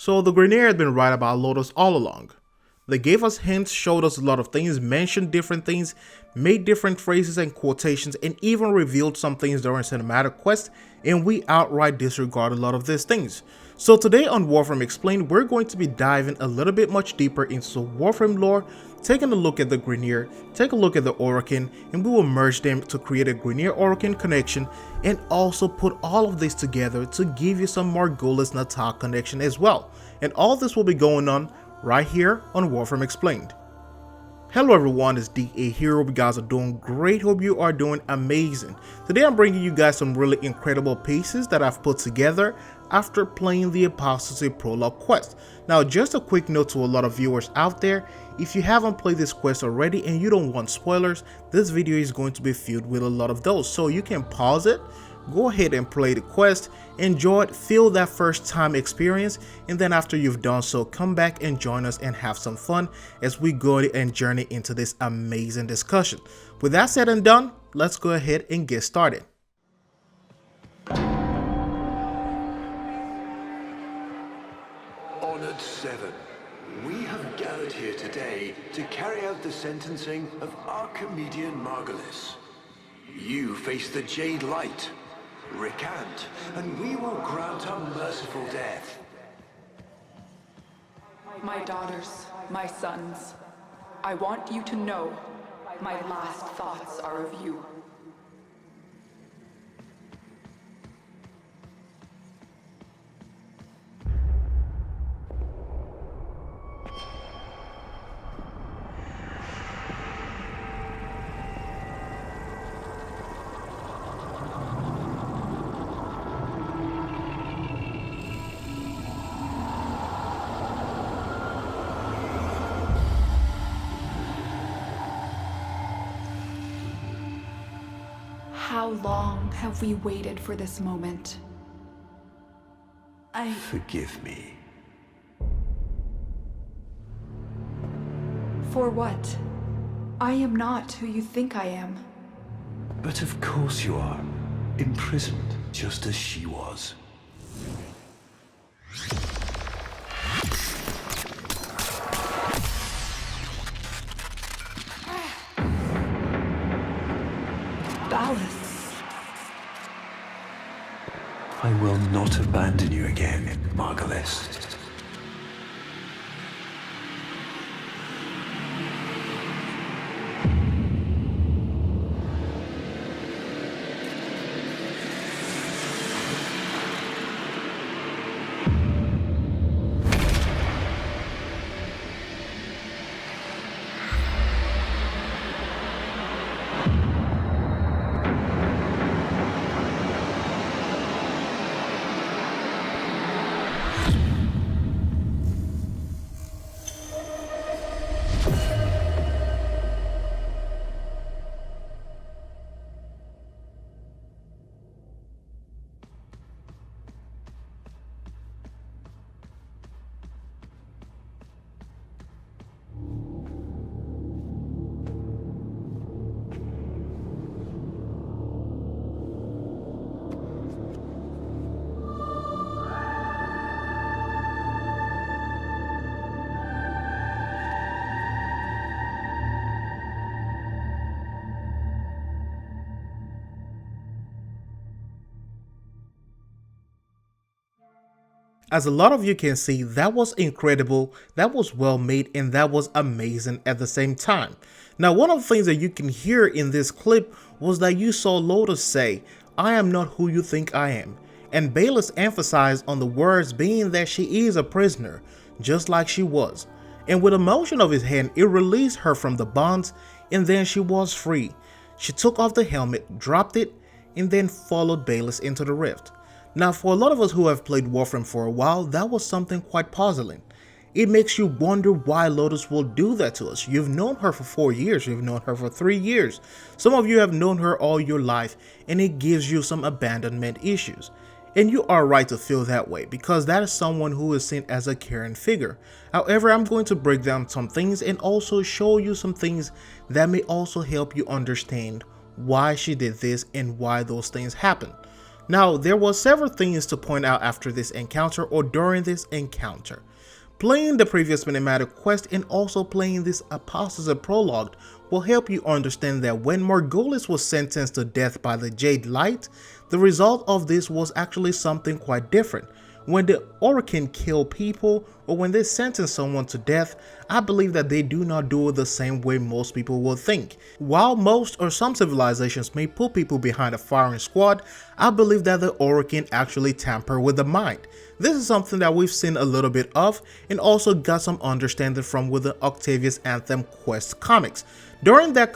So the Grineer had been right about Lotus all along. They gave us hints, showed us a lot of things, mentioned different things, made different phrases and quotations, and even revealed some things during cinematic quests, and we outright disregard a lot of these things. So today on Warframe Explained, we're going to be diving a little bit much deeper into Warframe lore, taking a look at the Grineer, take a look at the Orokin, and we will merge them to create a Grineer-Orokin connection, and also put all of this together to give you some Margulis Natal connection as well. And all this will be going on right here on Warframe Explained. Hello everyone, it's DA here. Hope you guys are doing great. Hope you are doing amazing. Today I'm bringing you guys some really incredible pieces that I've put together after playing the Apostasy Prologue quest. Now just a quick note to a lot of viewers out there, if you haven't played this quest already and you don't want spoilers, this video is going to be filled with a lot of those, so you can pause it, go ahead and play the quest, enjoy it, feel that first time experience, and then after you've done so, come back and join us and have some fun as we go and journey into this amazing discussion. With that said and done, let's go ahead and get started. Honored Seven, we have gathered here today to carry out the sentencing of our comedian Margulis. You face the Jade Light. Recant, and we will grant a merciful death. My daughters, my sons, I want you to know my last thoughts are of you. How long have we waited for this moment? Forgive me. For what? I am not who you think I am. But of course you are. Imprisoned, just as she was. Ballas. I will not abandon you again, Margulis. As a lot of you can see, that was incredible, that was well made, and that was amazing at the same time. Now, one of the things that you can hear in this clip was that you saw Lotus say, "I am not who you think I am." And Ballas emphasized on the words being that she is a prisoner, just like she was. And with a motion of his hand, it released her from the bonds, and then she was free. She took off the helmet, dropped it, and then followed Ballas into the rift. Now, for a lot of us who have played Warframe for a while, that was something quite puzzling. It makes you wonder why Lotus will do that to us. You've known her for 4 years, you've known her for 3 years. Some of you have known her all your life, and it gives you some abandonment issues. And you are right to feel that way, because that is someone who is seen as a caring figure. However, I'm going to break down some things and also show you some things that may also help you understand why she did this and why those things happened. Now, there were several things to point out after this encounter or during this encounter. Playing the previous cinematic quest and also playing this Apostasy Prologue will help you understand that when Margulis was sentenced to death by the Jade Light, the result of this was actually something quite different. When the Orokin kill people or when they sentence someone to death, I believe that they do not do it the same way most people will think. While most or some civilizations may put people behind a firing squad, I believe that the Orokin actually tamper with the mind. This is something that we've seen a little bit of and also got some understanding from with the Octavius Anthem quest comics. During that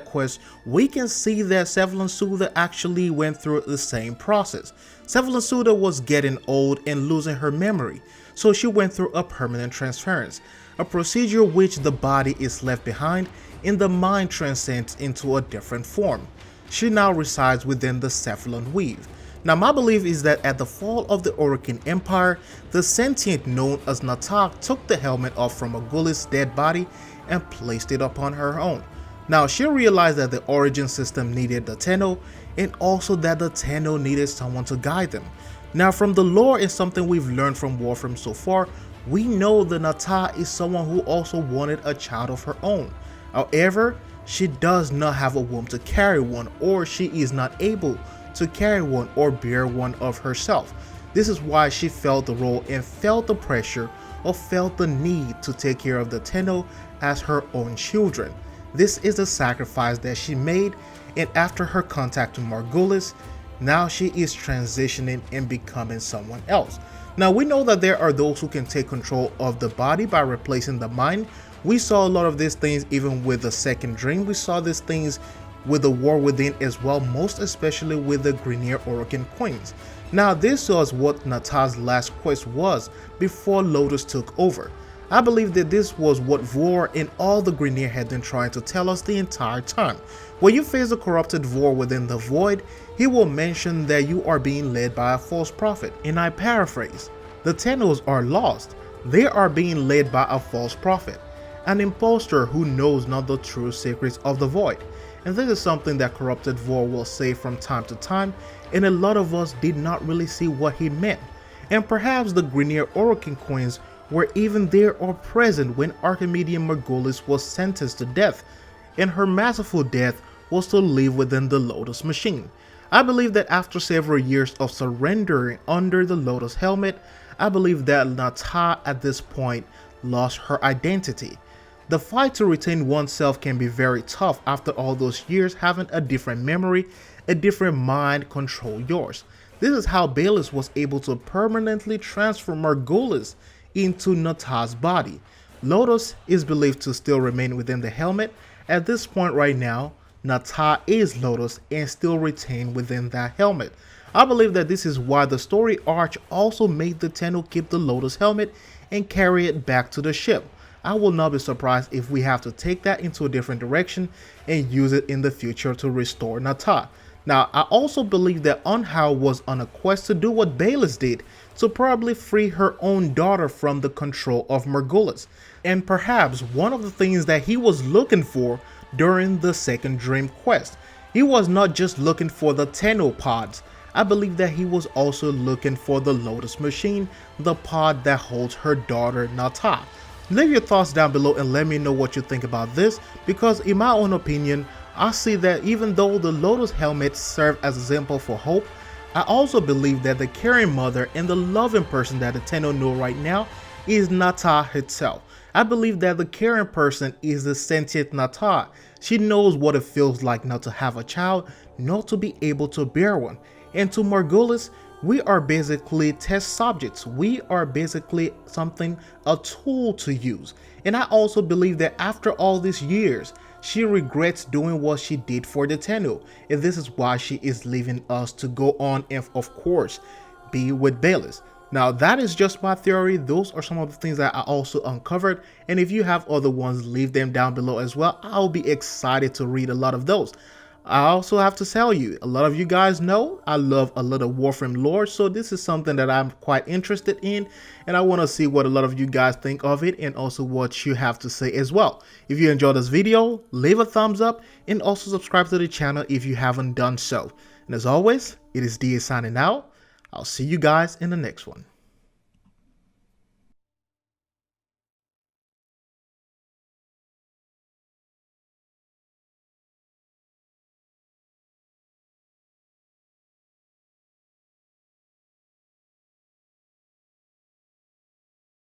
quest, we can see that Sevelin Suda actually went through the same process. Sevelin Suda was getting old and losing her memory, so she went through a permanent transference, a procedure which the body is left behind and the mind transcends into a different form. She now resides within the Cephalon Weave. Now, my belief is that at the fall of the Orokin Empire, the sentient known as Natak took the helmet off from Margulis' dead body and placed it upon her own. Now, she realized that the origin system needed the Tenno and also that the Tenno needed someone to guide them. Now, from the lore and something we've learned from Warframe so far, we know the Nata is someone who also wanted a child of her own. However, she does not have a womb to carry one, or she is not able to carry one or bear one of herself. This is why she felt the role and felt the pressure or felt the need to take care of the Tenno as her own children. This is the sacrifice that she made, and after her contact with Margulis, now she is transitioning and becoming someone else. Now, we know that there are those who can take control of the body by replacing the mind. We saw a lot of these things even with the second dream. We saw these things with the War Within as well, most especially with the Grineer Orokin Queens. Now, this was what Nata's last quest was before Lotus took over. I believe that this was what Vor and all the Grineer had been trying to tell us the entire time. When you face the corrupted Vor within the Void, he will mention that you are being led by a false prophet, and I paraphrase, the Tennos are lost, they are being led by a false prophet, an impostor who knows not the true secrets of the Void. And this is something that corrupted Vor will say from time to time, and a lot of us did not really see what he meant. And perhaps the Grineer Orokin Queens were even there or present when Archimedean Margulis was sentenced to death, and her masterful death was to live within the Lotus machine. I believe that after several years of surrendering under the Lotus helmet, I believe that Nata at this point lost her identity. The fight to retain oneself can be very tough after all those years having a different memory, a different mind control yours. This is how Bayless was able to permanently transfer Margulis into Nata's body. Lotus is believed to still remain within the helmet. At this point right now, Nata is Lotus and still retained within that helmet. I believe that this is why the story arc also made the Tenno keep the Lotus helmet and carry it back to the ship. I will not be surprised if we have to take that into a different direction and use it in the future to restore Nata. Now, I also believe that Unhao was on a quest to do what Bayless did, to probably free her own daughter from the control of Margulis. And perhaps one of the things that he was looking for during the second dream quest, he was not just looking for the Tenno pods. I believe that he was also looking for the Lotus machine, the pod that holds her daughter Nata. Leave your thoughts down below and let me know what you think about this, because in my own opinion, I see that even though the Lotus helmets serve as a symbol for hope, I also believe that the caring mother and the loving person that the Tenno know right now is Nata herself. I believe that the caring person is the sentient Nata. She knows what it feels like not to have a child, not to be able to bear one. And to Margulis, we are basically test subjects. We are basically a tool to use. And I also believe that after all these years, she regrets doing what she did for the Tenno, and this is why she is leaving us to go on and of course be with Bayless. Now, that is just my theory. Those are some of the things that I also uncovered, and if you have other ones, leave them down below as well. I'll be excited to read a lot of those. I also have to tell you, a lot of you guys know I love a lot of Warframe lore, so this is something that I'm quite interested in, and I want to see what a lot of you guys think of it and also what you have to say as well. If you enjoyed this video, leave a thumbs up and also subscribe to the channel if you haven't done so. And as always, it is DA signing out. I'll see you guys in the next one.